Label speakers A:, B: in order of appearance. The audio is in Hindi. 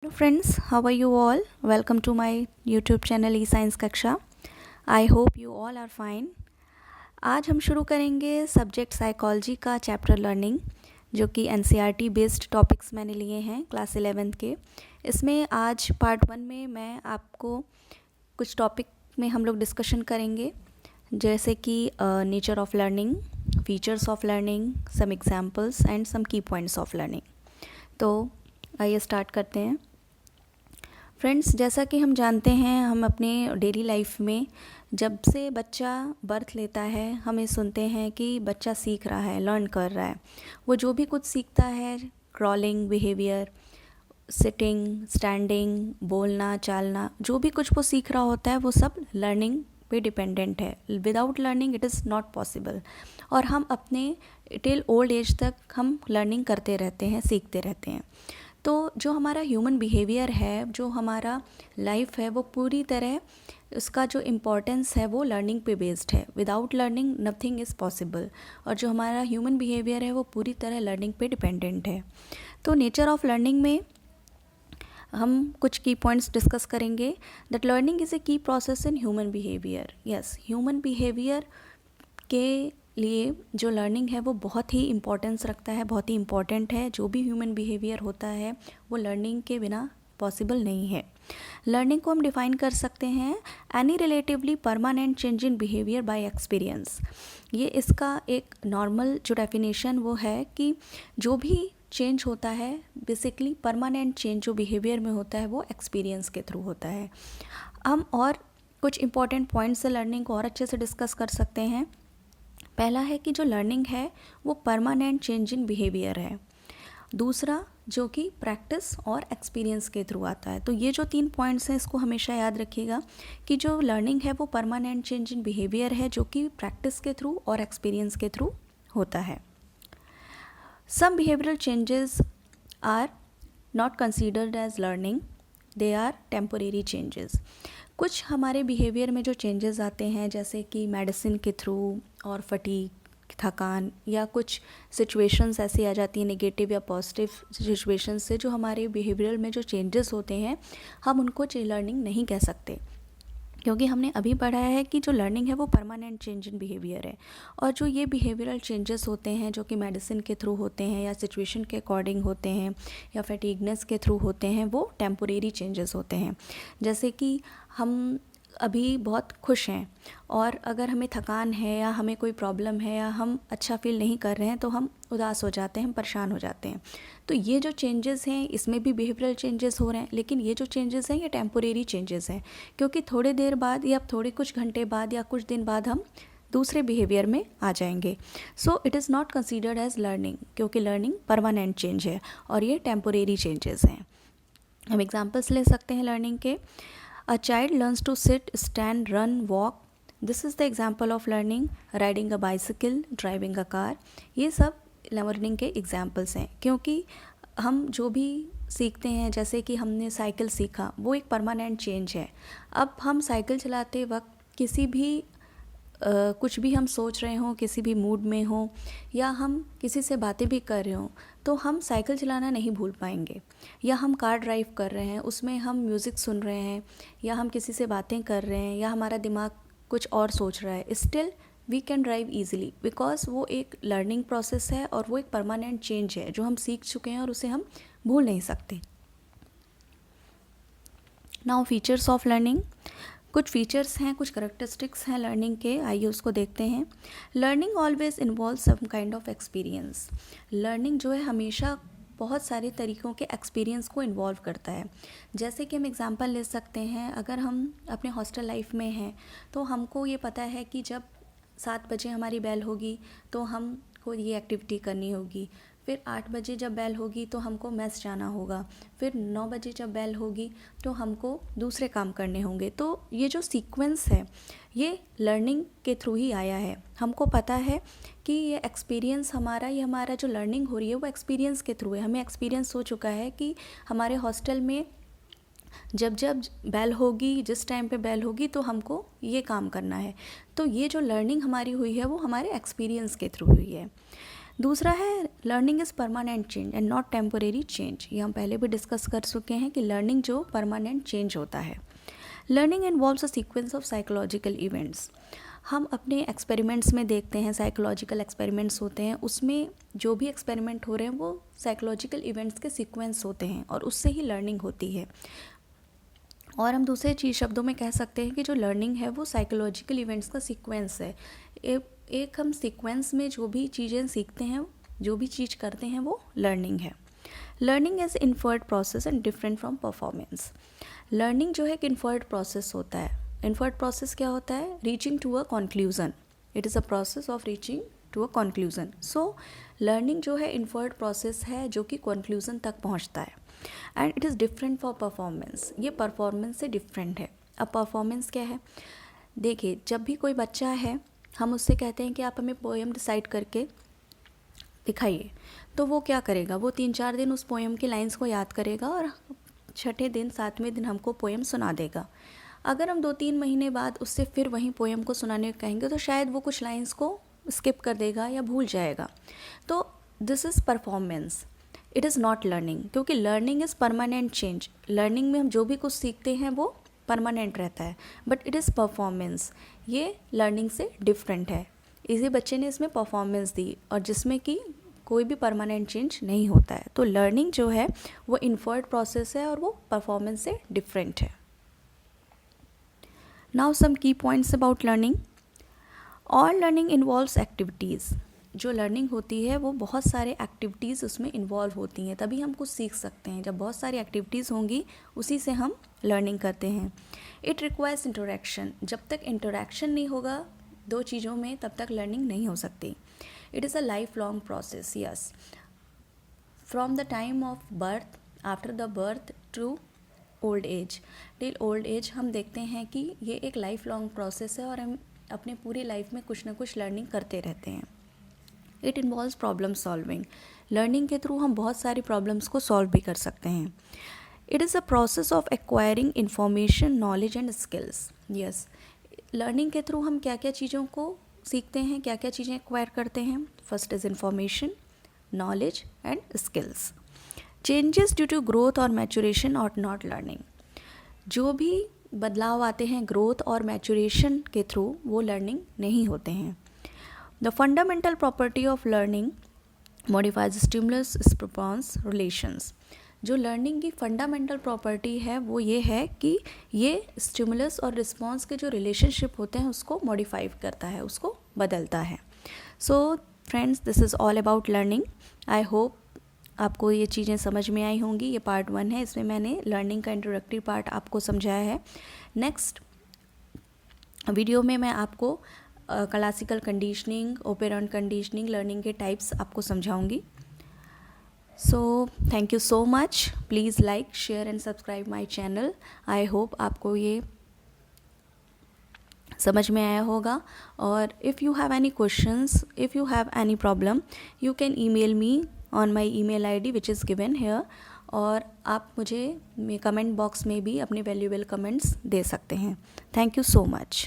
A: Hello friends, how are you all? Welcome to my YouTube channel E-Science कक्षा. I hope you all are fine. आज हम शुरू करेंगे सब्जेक्ट साइकोलॉजी का चैप्टर लर्निंग, जो कि NCERT बेस्ड टॉपिक्स मैंने लिए हैं क्लास 11th के. इसमें आज पार्ट 1 में मैं आपको कुछ टॉपिक में हम लोग डिस्कशन करेंगे, जैसे कि nature of learning, features of learning, some examples and some key points of learning. तो आइए स्टार्ट करते हैं. फ्रेंड्स, जैसा कि हम जानते हैं, हम अपने डेली लाइफ में जब से बच्चा बर्थ लेता है हमें सुनते हैं कि बच्चा सीख रहा है, लर्न कर रहा है. वो जो भी कुछ सीखता है, क्रॉलिंग बिहेवियर, सिटिंग, स्टैंडिंग, बोलना, चालना, जो भी कुछ वो सीख रहा होता है वो सब लर्निंग पे डिपेंडेंट है. Without learning it is not possible. और हम अपने टिल ओल्ड एज तक हम लर्निंग करते रहते हैं, सीखते रहते हैं. तो जो हमारा ह्यूमन बिहेवियर है, जो हमारा लाइफ है, वो पूरी तरह उसका जो इम्पोर्टेंस है वो लर्निंग पे बेस्ड है. Without learning nothing is possible. और जो हमारा ह्यूमन बिहेवियर है वो पूरी तरह लर्निंग पे डिपेंडेंट है. तो नेचर ऑफ लर्निंग में हम कुछ की पॉइंट्स डिस्कस करेंगे. दैट लर्निंग इज़ ए की process in human behaviour. Yes, human behaviour के लिए जो लर्निंग है वो बहुत ही इम्पोर्टेंस रखता है, बहुत ही इम्पॉर्टेंट है. जो भी ह्यूमन बिहेवियर होता है वो लर्निंग के बिना पॉसिबल नहीं है. लर्निंग को हम डिफ़ाइन कर सकते हैं any relatively permanent change in behaviour bye experience. ये इसका एक नॉर्मल जो डेफिनेशन वो है कि जो भी चेंज होता है, बेसिकली परमानेंट चेंज जो बिहेवियर में होता है वो एक्सपीरियंस के थ्रू होता है. हम और कुछ इंपॉर्टेंट पॉइंट्स से लर्निंग को और अच्छे से डिस्कस कर सकते हैं. पहला है कि जो लर्निंग है वो परमानेंट चेंज इन बिहेवियर है. दूसरा जो कि प्रैक्टिस और एक्सपीरियंस के थ्रू आता है. तो ये जो 3 पॉइंट्स हैं इसको हमेशा याद रखिएगा कि जो लर्निंग है वो परमानेंट चेंज इन बिहेवियर है, जो कि प्रैक्टिस के थ्रू और एक्सपीरियंस के थ्रू होता है. Some behavioural changes are not considered as learning, they are temporary changes. कुछ हमारे बिहेवियर में जो चेंजेस आते हैं, जैसे कि मेडिसिन के थ्रू और फटीग, थकान, या कुछ सिचुएशंस ऐसी आ जाती हैं नेगेटिव या पॉजिटिव सिचुएशंस से, जो हमारे बिहेवियर में जो चेंजेस होते हैं हम उनको लर्निंग नहीं कह सकते, क्योंकि हमने अभी पढ़ा है कि जो लर्निंग है वो परमानेंट चेंज इन बिहेवियर है. और जो ये बिहेवियरल चेंजेस होते हैं जो कि मेडिसिन के थ्रू होते हैं या सिचुएशन के अकॉर्डिंग होते हैं या फटीगनेस के थ्रू होते हैं, वो टेम्पोरेरी चेंजेस होते हैं. जैसे कि हम अभी बहुत खुश हैं और अगर हमें थकान है या हमें कोई प्रॉब्लम है या हम अच्छा फील नहीं कर रहे हैं तो हम उदास हो जाते हैं, हम परेशान हो जाते हैं. तो ये जो चेंजेस हैं इसमें भी बिहेवियरल चेंजेस हो रहे हैं, लेकिन ये जो चेंजेस हैं ये टेम्पोरेरी चेंजेस हैं, क्योंकि थोड़ी देर बाद या थोड़े कुछ घंटे बाद या कुछ दिन बाद हम दूसरे बिहेवियर में आ जाएंगे. So it is not considered as learning, क्योंकि लर्निंग परमानेंट चेंज है और ये टेम्पोरेरी चेंजेस हैं. हम एग्जाम्पल्स ले सकते हैं लर्निंग के. A child learns to sit, stand, run, walk. This is the example of learning. Riding a bicycle, driving a car. ये सब लर्निंग के एग्जाम्पल्स हैं, क्योंकि हम जो भी सीखते हैं, जैसे कि हमने साइकिल सीखा, वो एक परमानेंट चेंज है. अब हम साइकिल चलाते वक्त किसी भी कुछ भी हम सोच रहे हों, किसी भी मूड में हों, या हम किसी से बातें भी कर रहे हों, तो हम साइकिल चलाना नहीं भूल पाएंगे. या हम कार ड्राइव कर रहे हैं, उसमें हम म्यूज़िक सुन रहे हैं, या हम किसी से बातें कर रहे हैं, या हमारा दिमाग कुछ और सोच रहा है, still we can drive easily, because वो एक लर्निंग प्रोसेस है और वो एक परमानेंट चेंज है जो हम सीख चुके हैं और उसे हम भूल नहीं सकते. Now features of learning. कुछ फीचर्स हैं, कुछ करेक्टरिस्टिक्स हैं लर्निंग के, आइए उसको देखते हैं. Learning always involve some kind of experience. Learning जो है हमेशा बहुत सारे तरीक़ों के एक्सपीरियंस को इन्वॉल्व करता है. जैसे कि हम एग्जांपल ले सकते हैं, अगर हम अपने हॉस्टल लाइफ में हैं तो हमको ये पता है कि जब 7 बजे हमारी बेल होगी तो हमको ये एक्टिविटी करनी होगी. फिर 8 बजे जब बेल होगी तो हमको मेस जाना होगा. फिर 9 बजे जब बेल होगी तो हमको दूसरे काम करने होंगे. तो ये जो सीक्वेंस है ये लर्निंग के थ्रू ही आया है. हमको पता है कि ये एक्सपीरियंस हमारा, ये हमारा जो लर्निंग हो रही है वो एक्सपीरियंस के थ्रू है. हमें एक्सपीरियंस हो चुका है कि हमारे हॉस्टल में जब जब बेल होगी, जिस टाइम पे बेल होगी तो हमको ये काम करना है. तो ये जो लर्निंग हमारी हुई है वो हमारे एक्सपीरियंस के थ्रू हुई है. दूसरा है learning is permanent change and not temporary change. ये हम पहले भी डिस्कस कर चुके हैं कि लर्निंग जो परमानेंट चेंज होता है। Learning involves a sequence of psychological events. हम अपने एक्सपेरिमेंट्स में देखते हैं, साइकोलॉजिकल एक्सपेरिमेंट्स होते हैं, उसमें जो भी एक्सपेरिमेंट हो रहे हैं वो साइकोलॉजिकल इवेंट्स के सीक्वेंस होते हैं और उससे ही लर्निंग होती है। और हम दूसरे चीज़ शब्दों में कह सकते हैं कि जो लर्निंग है वो साइकोलॉजिकल इवेंट्स का सीक्वेंस है। एक हम सीक्वेंस में जो भी चीज़ें सीखते हैं, जो भी चीज़ करते हैं, वो लर्निंग है। Learning is inferred process and different from performance. Learning जो है एक इन्फर्ड प्रोसेस होता है। इन्फर्ड प्रोसेस क्या होता है? Reaching to a conclusion. It is a process of reaching to a conclusion. So learning जो है इन्फर्ड प्रोसेस है जो कि कंक्लूजन तक पहुंचता है। And it is different for performance. ये परफॉर्मेंस से डिफरेंट है। अब परफॉर्मेंस क्या है? देखिए, जब भी कोई बच्चा है, हम उससे कहते हैं कि आप हमें पोएम डिसाइड करके दिखाइए, तो वो क्या करेगा? वो 3-4 दिन उस पोएम की लाइंस को याद करेगा और छठे दिन 7वें दिन हमको पोएम सुना देगा। अगर हम 2-3 महीने बाद उससे फिर वहीं पोएम को सुनाने कहेंगे तो शायद वो कुछ लाइंस को स्किप कर देगा या भूल जाएगा। तो this is performance, it is not learning, क्योंकि learning is permanent change. Learning में हम जो भी कुछ सीखते हैं वो परमानेंट रहता है, बट इट इज़ परफॉर्मेंस, ये लर्निंग से डिफरेंट है। इसी बच्चे ने इसमें परफॉर्मेंस दी और जिसमें कि कोई भी परमानेंट चेंज नहीं होता है। तो लर्निंग जो है वो इन्फर्ड प्रोसेस है और वो परफॉर्मेंस से डिफरेंट है। Now some key points about learning. All learning involves activities. जो लर्निंग होती है वो बहुत सारे एक्टिविटीज़ उसमें इन्वॉल्व होती हैं, तभी हम कुछ सीख सकते हैं। जब बहुत सारी एक्टिविटीज़ होंगी उसी से हम लर्निंग करते हैं। It requires interaction. जब तक इंटरेक्शन नहीं होगा दो चीज़ों में, तब तक लर्निंग नहीं हो सकती। It is a life long process, yes, from the time of birth, after the birth to old age, till old age. हम देखते हैं कि ये एक लाइफ लॉन्ग प्रोसेस है और हम अपने पूरी लाइफ में कुछ ना कुछ लर्निंग करते रहते हैं। It involves problem solving. Learning के थ्रू हम बहुत सारी प्रॉब्लम्स को सॉल्व भी कर सकते हैं। It is a process of acquiring information, knowledge and skills, yes. Learning के थ्रू हम क्या क्या चीज़ों को सीखते हैं, क्या क्या चीज़ें एक्वायर करते हैं? First is information, knowledge and skills. Changes due to growth और मैचुरेशन और नॉट लर्निंग। जो भी बदलाव आते हैं ग्रोथ और मैचुरेशन के थ्रू, वो लर्निंग नहीं होते हैं। The fundamental property of learning modifies stimulus response relations. जो लर्निंग की फंडामेंटल प्रॉपर्टी है वो ये है कि ये स्टिमुलस और रिस्पॉन्स के जो रिलेशनशिप होते हैं उसको मॉडिफाई करता है, उसको बदलता है। So friends, this is all about learning. I hope आपको ये चीज़ें समझ में आई होंगी। ये पार्ट 1 है, इसमें मैंने लर्निंग का इंट्रोडक्टरी पार्ट आपको समझाया है। नेक्स्ट वीडियो में मैं आपको classical conditioning, operant conditioning, learning के टाइप्स आपको समझाऊंगी। So thank you so much. Please like, share and subscribe my channel. I hope आपको ये समझ में आया होगा। और if you have any questions, if you have any problem, you can email me on my email ID which is given here। और आप मुझे कमेंट बॉक्स में भी अपने वैल्यूएबल कमेंट्स दे सकते हैं। Thank you so much.